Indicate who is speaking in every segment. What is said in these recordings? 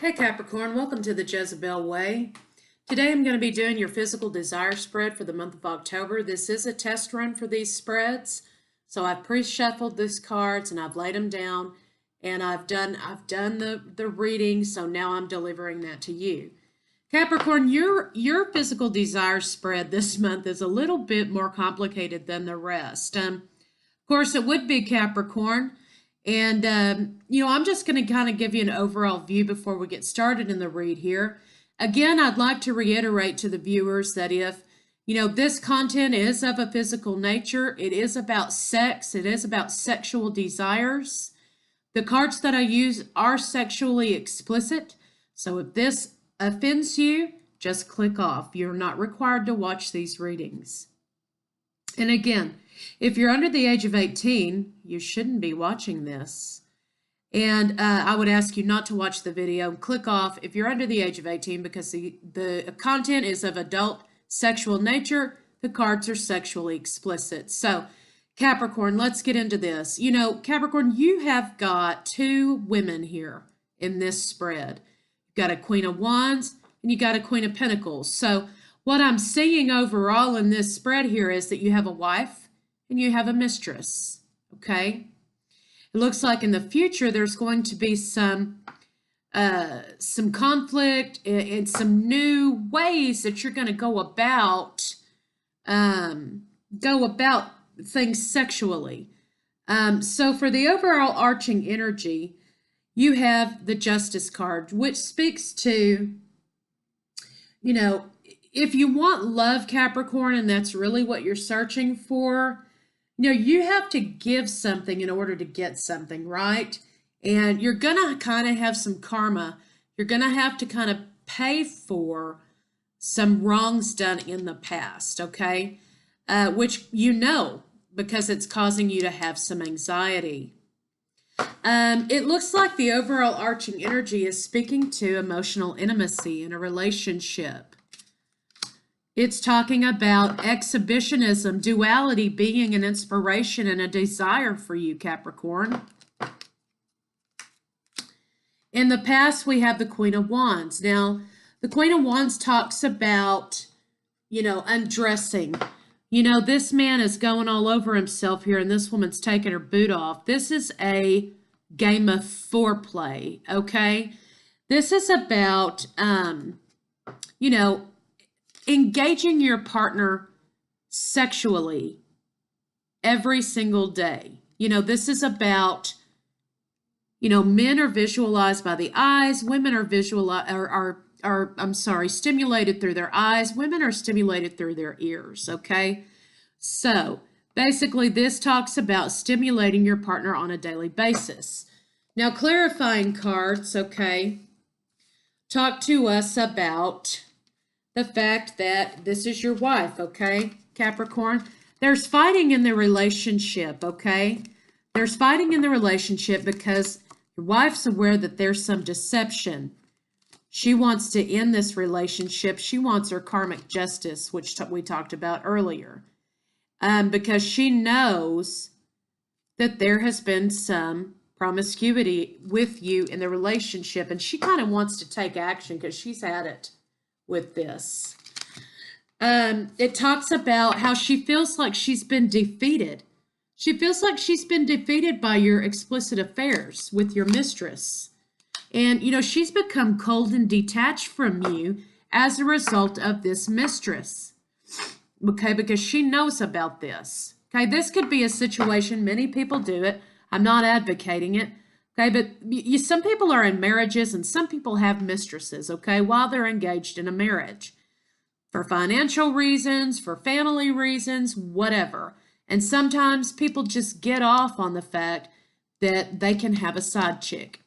Speaker 1: Hey Capricorn, welcome to the Jezebel Way. Today I'm going to be doing your physical desire spread for the month of October. This is a test run for these spreads. So I've pre-shuffled these cards and I've laid them down and I've done the reading, so now I'm delivering that to you. Capricorn, your physical desire spread this month is a little bit more complicated than the rest. Of course, it would be Capricorn. And, I'm just going to kind of give you an overall view before we get started in the read here. Again, I'd like to reiterate to the viewers that if, this content is of a physical nature, it is about sex, it is about sexual desires. The cards that I use are sexually explicit. So if this offends you, just click off. You're not required to watch these readings. And again, if you're under the age of 18, you shouldn't be watching this. And I would ask you not to watch the video. Click off if you're under the age of 18 because the content is of adult sexual nature. The cards are sexually explicit. So, Capricorn, let's get into this. Capricorn, you have got two women here in this spread. You've got a Queen of Wands and you got a Queen of Pentacles. So, what I'm seeing overall in this spread here is that you have a wife and you have a mistress, okay? It looks like in the future there's going to be some conflict and some new ways that you're going to go about things sexually. So for the overall arching energy, you have the Justice card, which speaks to, if you want love, Capricorn, and that's really what you're searching for, you have to give something in order to get something, right? And you're going to kind of have some karma. You're going to have to kind of pay for some wrongs done in the past, okay? Which because it's causing you to have some anxiety. It looks like the overall arching energy is speaking to emotional intimacy in a relationship. It's talking about exhibitionism, duality being an inspiration and a desire for you, Capricorn. In the past, we have the Queen of Wands. Now, the Queen of Wands talks about, undressing. This man is going all over himself here, and this woman's taking her boot off. This is a game of foreplay, okay? This is about, engaging your partner sexually every single day. This is about, men are visualized by the eyes, women are stimulated through their eyes, women are stimulated through their ears, okay? So, basically this talks about stimulating your partner on a daily basis. Now, clarifying cards, okay, talk to us about the fact that this is your wife, okay, Capricorn? There's fighting in the relationship, okay? There's fighting in the relationship because your wife's aware that there's some deception. She wants to end this relationship. She wants her karmic justice, which we talked about earlier, because she knows that there has been some promiscuity with you in the relationship, and she kind of wants to take action because she's had it with this. It talks about how she feels like she's been defeated. She feels like she's been defeated by your explicit affairs with your mistress. And, she's become cold and detached from you as a result of this mistress. Okay, because she knows about this. Okay, this could be a situation, many people do it. I'm not advocating it. Okay, but some people are in marriages and some people have mistresses, okay, while they're engaged in a marriage. For financial reasons, for family reasons, whatever. And sometimes people just get off on the fact that they can have a side chick.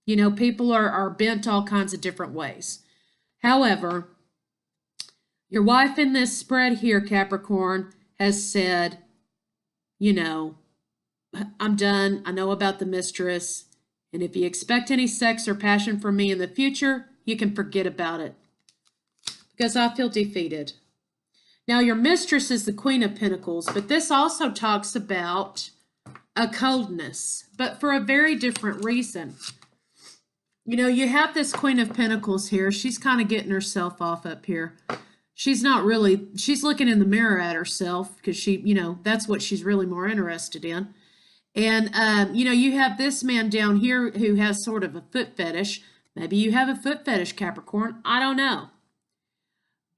Speaker 1: People are bent all kinds of different ways. However, your wife in this spread here, Capricorn, has said, I'm done. I know about the mistress. And if you expect any sex or passion from me in the future, you can forget about it. Because I feel defeated. Now, your mistress is the Queen of Pentacles, but this also talks about a coldness, but for a very different reason. You know, you have this Queen of Pentacles here. She's kind of getting herself off up here. She's not really, she's looking in the mirror at herself because she, you know, that's what she's really more interested in. And, you know, you have this man down here who has sort of a foot fetish. Maybe you have a foot fetish, Capricorn. I don't know.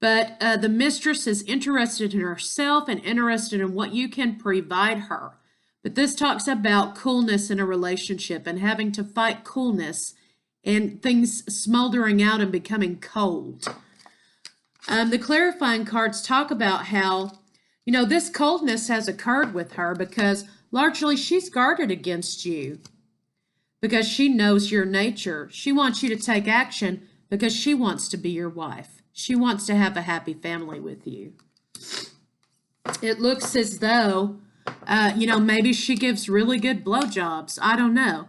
Speaker 1: But the mistress is interested in herself and interested in what you can provide her. But this talks about coolness in a relationship and having to fight coolness and things smoldering out and becoming cold. The clarifying cards talk about how, you know, this coldness has occurred with her because largely she's guarded against you because she knows your nature. She wants you to take action because she wants to be your wife. She wants to have a happy family with you. It looks as though, you know, maybe she gives really good blowjobs. I don't know.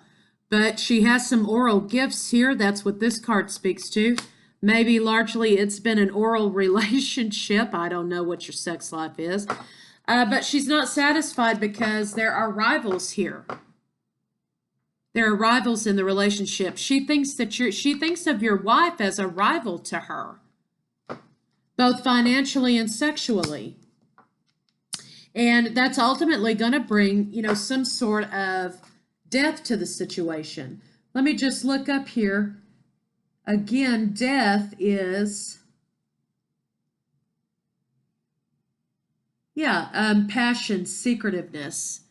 Speaker 1: But she has some oral gifts here. That's what this card speaks to. Maybe largely it's been an oral relationship. I don't know what your sex life is. But she's not satisfied because there are rivals here. There are rivals in the relationship. She thinks that she thinks of your wife as a rival to her, both financially and sexually. And that's ultimately going to bring, you know, some sort of death to the situation. Let me just look up here. Again, death is, passion, secretiveness.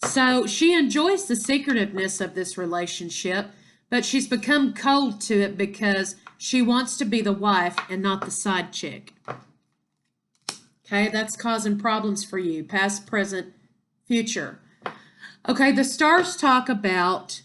Speaker 1: So she enjoys the secretiveness of this relationship, but she's become cold to it because she wants to be the wife and not the side chick. Okay, that's causing problems for you, past, present, future. Okay, the stars talk about,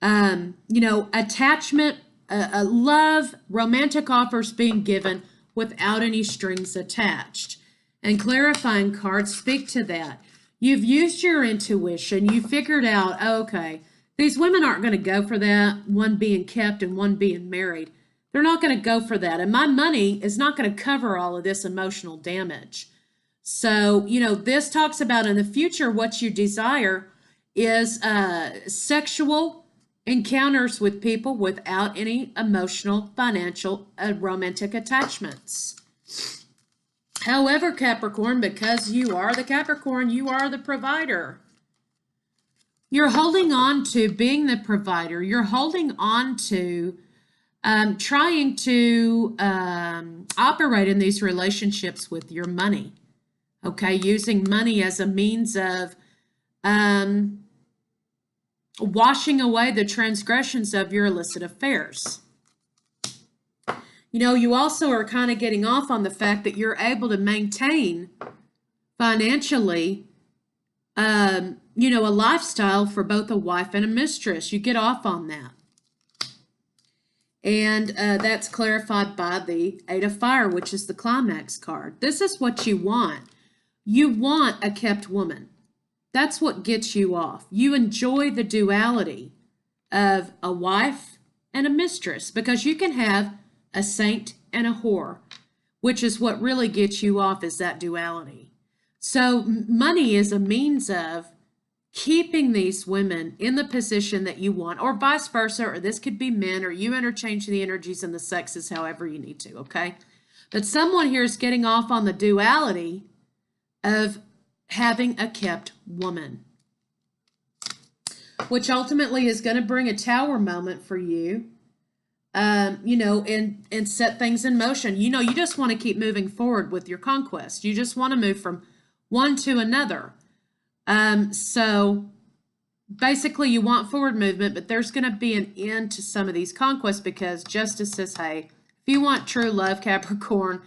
Speaker 1: you know, attachment, love, romantic offers being given without any strings attached. And clarifying cards speak to that. You've used your intuition. You figured out, oh, okay, these women aren't going to go for that, one being kept and one being married. They're not going to go for that. And my money is not going to cover all of this emotional damage. So, you know, this talks about in the future what you desire is sexual encounters with people without any emotional, financial, romantic attachments. However, Capricorn, because you are the Capricorn, you are the provider. You're holding on to being the provider. You're holding on to trying to operate in these relationships with your money. Okay, using money as a means of washing away the transgressions of your illicit affairs. You know, you also are kind of getting off on the fact that you're able to maintain financially, you know, a lifestyle for both a wife and a mistress. You get off on that. And that's clarified by the Eight of Fire, which is the climax card. This is what you want. You want a kept woman. That's what gets you off. You enjoy the duality of a wife and a mistress because you can have a saint and a whore, which is what really gets you off, is that duality. So money is a means of keeping these women in the position that you want, or vice versa, or this could be men, or you interchange the energies and the sexes however you need to, okay? But someone here is getting off on the duality of having a kept woman, which ultimately is going to bring a tower moment for you, you know, and set things in motion. You know, you just want to keep moving forward with your conquest. You just want to move from one to another. So basically you want forward movement, but there's going to be an end to some of these conquests because justice says, hey, if you want true love, Capricorn,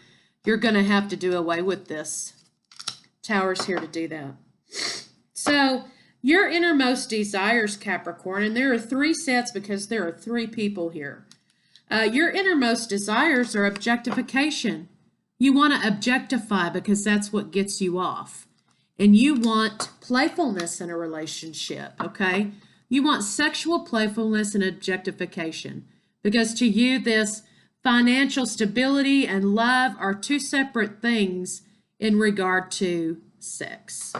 Speaker 1: you're going to have to do away with this. Tower's here to do that. So your innermost desires, Capricorn, and there are three sets because there are three people here. Your innermost desires are objectification. You want to objectify because that's what gets you off. And you want playfulness in a relationship, okay? You want sexual playfulness and objectification because to you this financial stability and love are two separate things in regard to sex.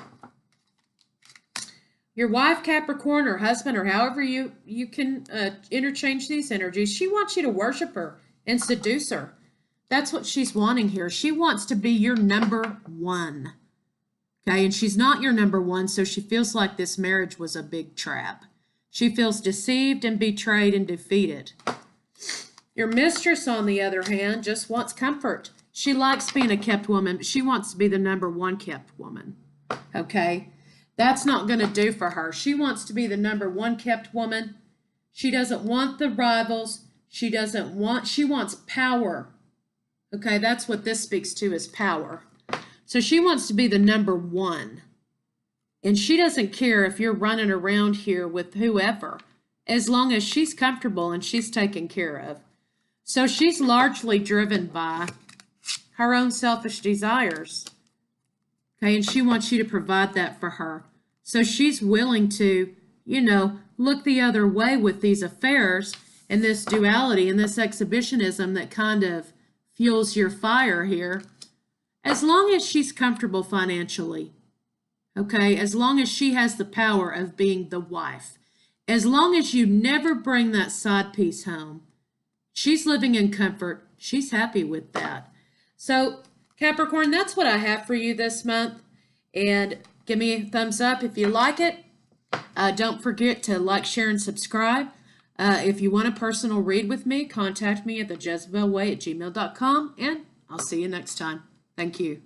Speaker 1: Your wife, Capricorn, or husband, or however you can interchange these energies, she wants you to worship her and seduce her. That's what she's wanting here. She wants to be your number one. Okay, and she's not your number one, so she feels like this marriage was a big trap. She feels deceived and betrayed and defeated. Your mistress, on the other hand, just wants comfort. She likes being a kept woman, but she wants to be the number one kept woman. Okay? That's not going to do for her. She wants to be the number one kept woman. She doesn't want the rivals. She wants power. Okay, that's what this speaks to, is power. So she wants to be the number one. And she doesn't care if you're running around here with whoever, as long as she's comfortable and she's taken care of. So she's largely driven by her own selfish desires. Okay, and she wants you to provide that for her. So she's willing to, look the other way with these affairs and this duality and this exhibitionism that kind of fuels your fire here, as long as she's comfortable financially. Okay, as long as she has the power of being the wife. As long as you never bring that side piece home, she's living in comfort. She's happy with that. So, Capricorn, that's what I have for you this month. And give me a thumbs up if you like it. Don't forget to like, share, and subscribe. If you want a personal read with me, contact me at thejezebelway@gmail.com, and I'll see you next time. Thank you.